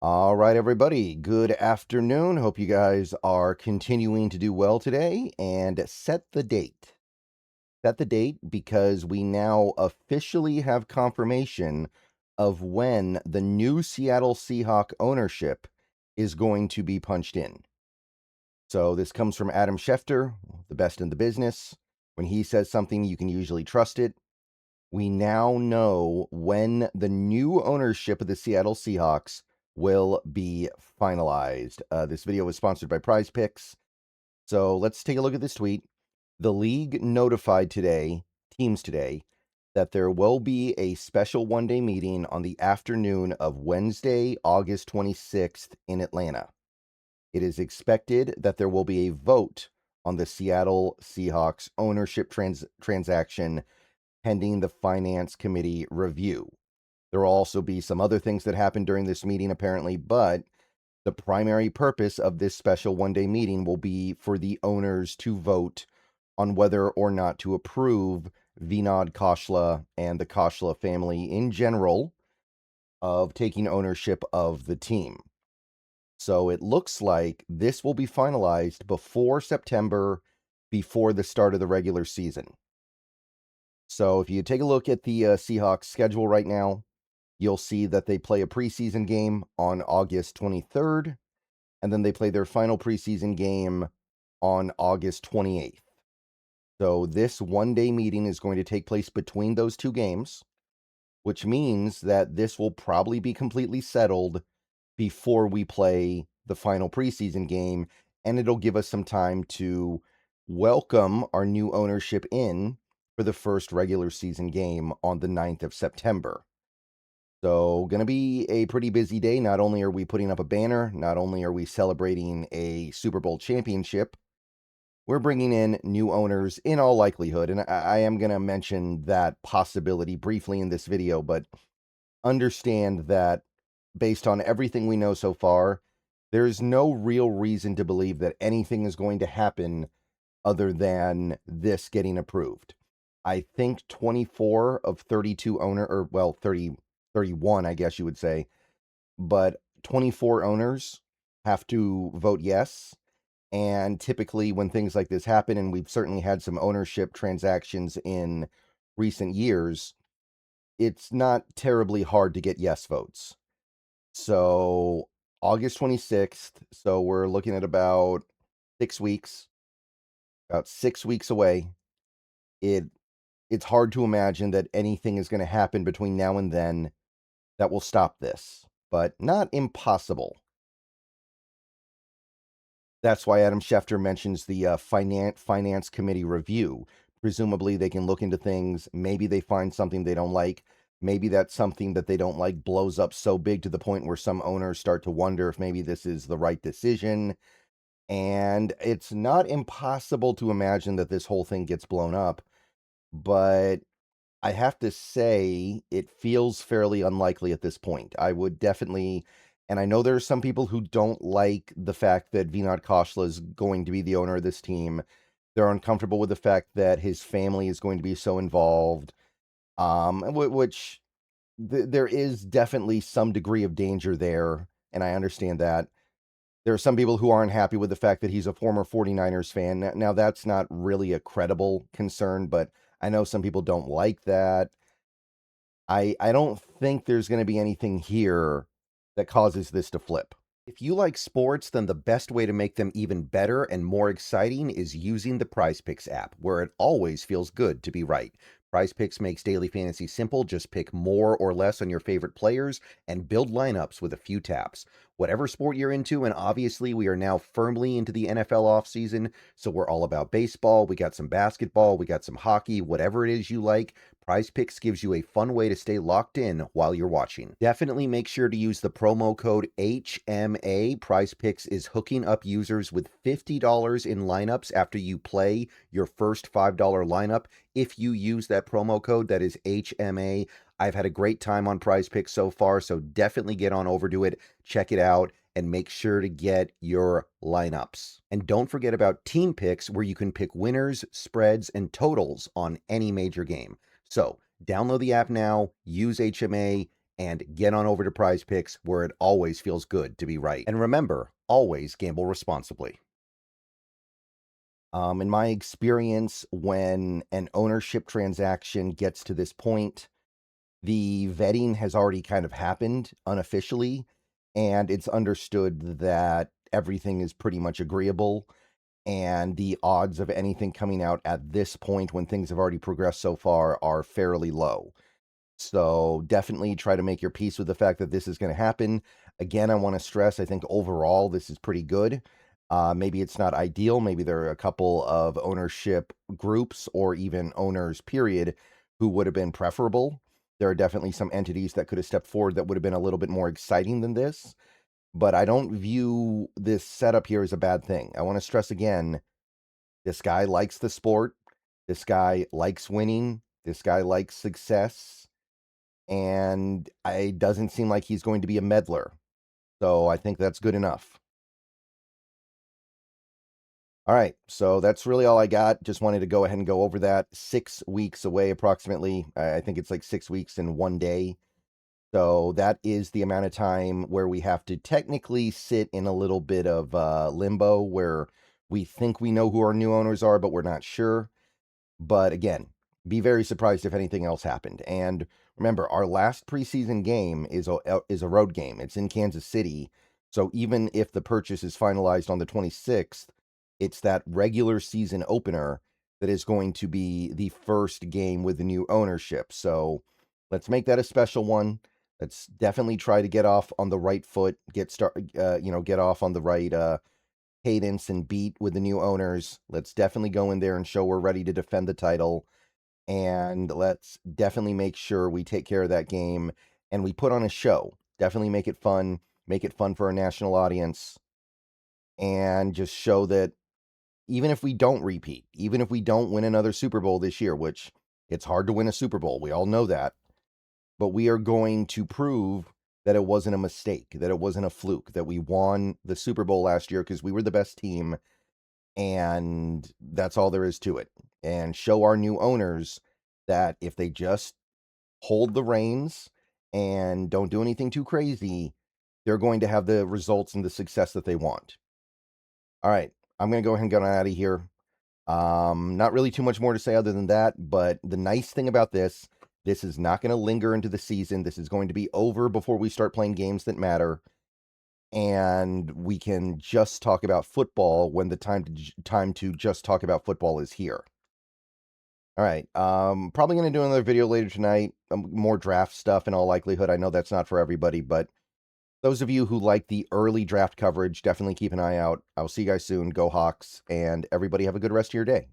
All right, everybody. Good afternoon. Hope you guys are continuing to do well today, and set the date. Set the date because we now officially have confirmation of when the new Seattle Seahawk ownership is going to be punched in. So this comes from Adam Schefter, the best in the business. When he says something, you can usually trust it. We now know when the new ownership of the Seattle Seahawks will be finalized. This video was sponsored by Prize Picks. So let's take a look at this tweet. The league notified teams today, that there will be a special one-day meeting on the afternoon of Wednesday, August 26th in Atlanta. It is expected that there will be a vote on the Seattle Seahawks ownership transaction pending the Finance Committee review. There will also be some other things that happen during this meeting, apparently, but the primary purpose of this special one-day meeting will be for the owners to vote on whether or not to approve Vinod Khosla and the Khosla family in general of taking ownership of the team. So it looks like this will be finalized before September, before the start of the regular season. So if you take a look at the Seahawks schedule right now, you'll see that they play a preseason game on August 23rd, and then they play their final preseason game on August 28th. So this one-day meeting is going to take place between those two games, which means that this will probably be completely settled before we play the final preseason game, and it'll give us some time to welcome our new ownership in for the first regular season game on the 9th of September. So, going to be a pretty busy day. Not only are we putting up a banner, not only are we celebrating a Super Bowl championship, we're bringing in new owners in all likelihood. And I am going to mention that possibility briefly in this video, but understand that based on everything we know so far, there's no real reason to believe that anything is going to happen other than this getting approved. I think 24 of 32 owner, 31, I guess you would say, but 24 owners have to vote yes. And typically when things like this happen, and we've certainly had some ownership transactions in recent years, it's not terribly hard to get yes votes. So August 26th, so we're looking at about 6 weeks, about 6 weeks away. It's hard to imagine that anything is going to happen between now and then that will stop this, but not impossible. That's why Adam Schefter mentions the finance committee review. Presumably they can look into things. Maybe they find something they don't like. Maybe that something that they don't like blows up so big to the point where some owners start to wonder if maybe this is the right decision. And it's not impossible to imagine that this whole thing gets blown up. But I have to say, it feels fairly unlikely at this point. I would definitely, and I know there are some people who don't like the fact that Vinod Khosla is going to be the owner of this team. They're uncomfortable with the fact that his family is going to be so involved, which there is definitely some degree of danger there, and I understand that. There are some people who aren't happy with the fact that he's a former 49ers fan. Now, that's not really a credible concern, but I know some people don't like that. I don't think there's going to be anything here that causes this to flip. If you like sports, then the best way to make them even better and more exciting is using the Prize Picks app, where it always feels good to be right. Prize Picks makes daily fantasy simple. Just pick more or less on your favorite players and build lineups with a few taps. Whatever sport you're into, and obviously we are now firmly into the NFL offseason, so we're all about baseball, we got some basketball, we got some hockey, whatever it is you like, Prize Picks gives you a fun way to stay locked in while you're watching. Definitely make sure to use the promo code HMA. Prize Picks is hooking up users with $50 in lineups after you play your first $5 lineup. If you use that promo code, that is HMA. I've had a great time on Prize Picks so far, so definitely get on over to it, check it out, and make sure to get your lineups. And don't forget about Team Picks, where you can pick winners, spreads, and totals on any major game. So download the app now, use HMA, and get on over to Prize Picks, where it always feels good to be right. And remember, always gamble responsibly. In my experience, when an ownership transaction gets to this point, the vetting has already kind of happened unofficially, and it's understood that everything is pretty much agreeable, and the odds of anything coming out at this point when things have already progressed so far are fairly low. So definitely try to make your peace with the fact that this is going to happen. Again, I want to stress, I think overall this is pretty good. Maybe it's not ideal. Maybe there are a couple of ownership groups or even owners, period, who would have been preferable. There are definitely some entities that could have stepped forward that would have been a little bit more exciting than this. But I don't view this setup here as a bad thing. I want to stress again, this guy likes the sport. This guy likes winning. This guy likes success. And it doesn't seem like he's going to be a meddler. So I think that's good enough. All right, so that's really all I got. Just wanted to go ahead and go over that. 6 weeks away, approximately. I think it's like 6 weeks and 1 day. So that is the amount of time where we have to technically sit in a little bit of limbo, where we think we know who our new owners are, but we're not sure. But again, be very surprised if anything else happened. And remember, our last preseason game is a road game. It's in Kansas City. So even if the purchase is finalized on the 26th, it's that regular season opener that is going to be the first game with the new ownership. So let's make that a special one. Let's definitely try to get off on the right foot, get off on the right cadence and beat with the new owners. Let's definitely go in there and show we're ready to defend the title. And let's definitely make sure we take care of that game and we put on a show. Definitely make it fun for a national audience, and just show that even if we don't repeat, even if we don't win another Super Bowl this year, which it's hard to win a Super Bowl, we all know that, but we are going to prove that it wasn't a mistake, that it wasn't a fluke, that we won the Super Bowl last year because we were the best team, and that's all there is to it. And show our new owners that if they just hold the reins and don't do anything too crazy, they're going to have the results and the success that they want. All right, I'm going to go ahead and get on out of here. Not really too much more to say other than that, but the nice thing about this is not going to linger into the season. This is going to be over before we start playing games that matter, and we can just talk about football when the time to just talk about football is here. All right, probably going to do another video later tonight, more draft stuff in all likelihood. I know that's not for everybody, but those of you who like the early draft coverage, definitely keep an eye out. I'll see you guys soon. Go Hawks, and everybody have a good rest of your day.